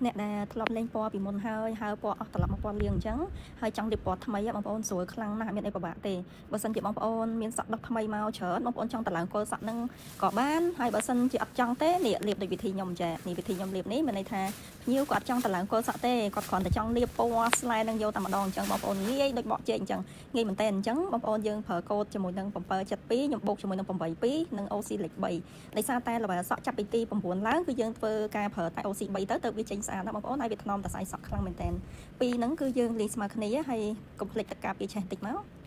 អ្នកដែលធ្លាប់លេងពណ៌ពីមុនហើយពណ៌អស់ត្រឡប់មកពណ៌លឿងអញ្ចឹងហើយចង់លាបពណ៌ថ្មីបងប្អូនស្រួលខ្លាំងណាស់មានអីពិបាកទេបើសិនជាបងប្អូនមានសក់ដុសថ្មីមកច្រើនបងប្អូនចង់តឡើងគល់សក់នឹងក៏បានហើយបើសិនជាអត់ចង់ទេនេះលាបដូចវិធីខ្ញុំចានេះវិធីខ្ញុំលាបនេះមានន័យថាភ្ញៀវគាត់ចង់តឡើងគល់សក់ទេគាត់គ្រាន់តែចង់លាបពណ៌ស្លែនឹងយកតែម្ដងអញ្ចឹងបងប្អូនងាយដូចបកចេកអញ្ចឹងងាយមែនតើអញ្ចឹងបងប្អូនយើងប្រើកូដជាមួយនឹង772ខ្ញុំបូកជាមួយនឹង82និង OC លេខ3ដោយសារតែល្បែសក់ចាប់ពីទី9ឡើងគឺយើងធ្វើការប្រើតែ OC 3ទៅវាចេញស្អាតណាបងប្អូនហើយវាថ្នមតសៃសក់ខ្លាំងមែនតើពីរហ្នឹងគឺយើងលាយស្មើគ្នាហើយកុំភ្លេចទឹកកាពីឆេះតិចមក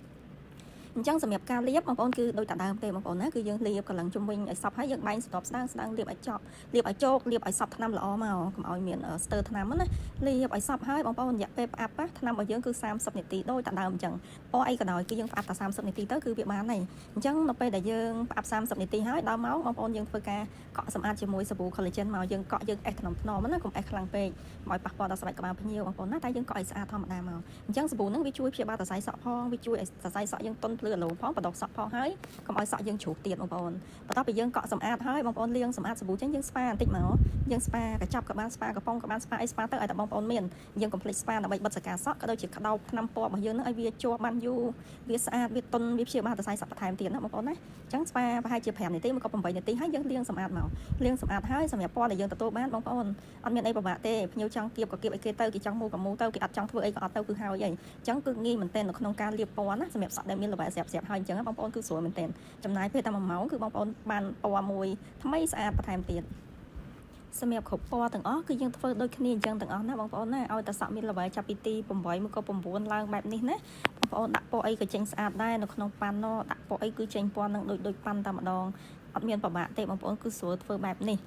អញ្ចឹងសម្រាប់ការលាបបងប្អូនគឺដូចតែដើមទេបងប្អូនណាគឺយើងលាបកន្លងជុំវិញឲ្យសពហើយយើងបែងស្ទប់ស្ដើងលាបឲ្យចប់លាបឲ្យជោគលាបឲ្យសពថ្នាំល្អមកកុំឲ្យមានស្ទើរថ្នាំណាលាបឲ្យសពហើយបងប្អូនរយៈពេលផ្អាប់ថ្នាំរបស់យើងគឺ30នាទីដូចតែដើមអញ្ចឹងពណ៌អីក៏ដោយគឺយើងផ្អាប់តែ30នាទីទៅគឺវាបានហើយអញ្ចឹងនៅពេលដែលយើងផ្អាប់30នាទីហើយដល់មកបងប្អូនយើងធ្វើការកក់សម្អាតជាមួយសាប៊ូ collagen មកយើងកក់យើងអេសថ្នមណាកុំអេសខ្លាំងពេកមកប៉ះពាល់ដល់ស្បែកក្បាលភ្ញៀវបងប្អូនណាតែយើងកក់ឲ្យស្អាតធម្មតាមកអញ្ចឹងសាប៊ូហ្នឹងវាជួយព្យាបាលតសៃសក់ផងវាជួយឲ្យតសៃសក់យើងទន់ភ្លឺរលោងផងបដោះសក់ផងហើយកុំឲ្យសក់យើងជ្រុះទៀតបងប្អូនបន្ទាប់ពីយើងកក់សម្អាតហើយបងប្អូនលាងសម្អាតសាប៊ូចឹងយើងស្ប៉ាបន្តិចមកយើងស្ប៉ាកញ្ចប់ក៏បានស្ប៉ាកំប៉ុងក៏បានស្ប៉ាអីស្ប៉ាទៅឲ្យតែបងប្អូនមានយើងកុំភ្លេចស្ប៉ាដើម្បីបិទសកាសក់ក៏ដូចជាក្តោបថ្នាំពណ៌របស់យើងនឹងឲ្យវាជាប់បានយូរវាស្អាតវាទន់វាព្យាបាលតសៃសក់បន្ថែមទៀតណាបងប្អូនណាចឹងស្ប៉ាប្រហែលជា5នាទីមកក៏8នាទីហើយយើងលាងសម្អាតមកលាងសម្អាតហើយសម្រាប់ពណ៌ដែលយើងទទួលបានបងប្អូនអត់មានអីពិបាកទេភ្ញៀវចង់គៀបក៏គៀបឲ្យគេទៅគេចង់មូលក៏មូលទៅគេអត់ចង់ធ្វើអីក៏អត់ទៅគឺហើយអីចឹងគឺងាយមែនទែននៅក្នុងការលាបពណ៌ណាសម្រាប់សក់ដែលមានល្បែស្រាប់ហើយអញ្ចឹងបងប្អូនគឺស្រួលមែនទែនចំណាយពេលតែ1ម៉ោងគឺបងប្អូនបានពណ៌មួយថ្មីស្អាតបន្ថែមទៀតសម្រាប់គ្រប់ពណ៌ទាំងអស់គឺយើងធ្វើដូចគ្នាអញ្ចឹងទាំងអស់ណាបងប្អូនណាឲ្យតែសក់មានល្បែចាប់ពីទី8មកក៏9ឡើងបែបនេះណាបងប្អូនដាក់ពណ៌អីក៏ចេញស្អាតដែរនៅក្នុងប៉ាន់ណដាក់ពណ៌អីគឺចេញពណ៌នឹងដូចប៉ាន់តែម្ដងអត់មានពិបាកទេបងប្អូនគឺស្រួលធ្វើបែបនេះ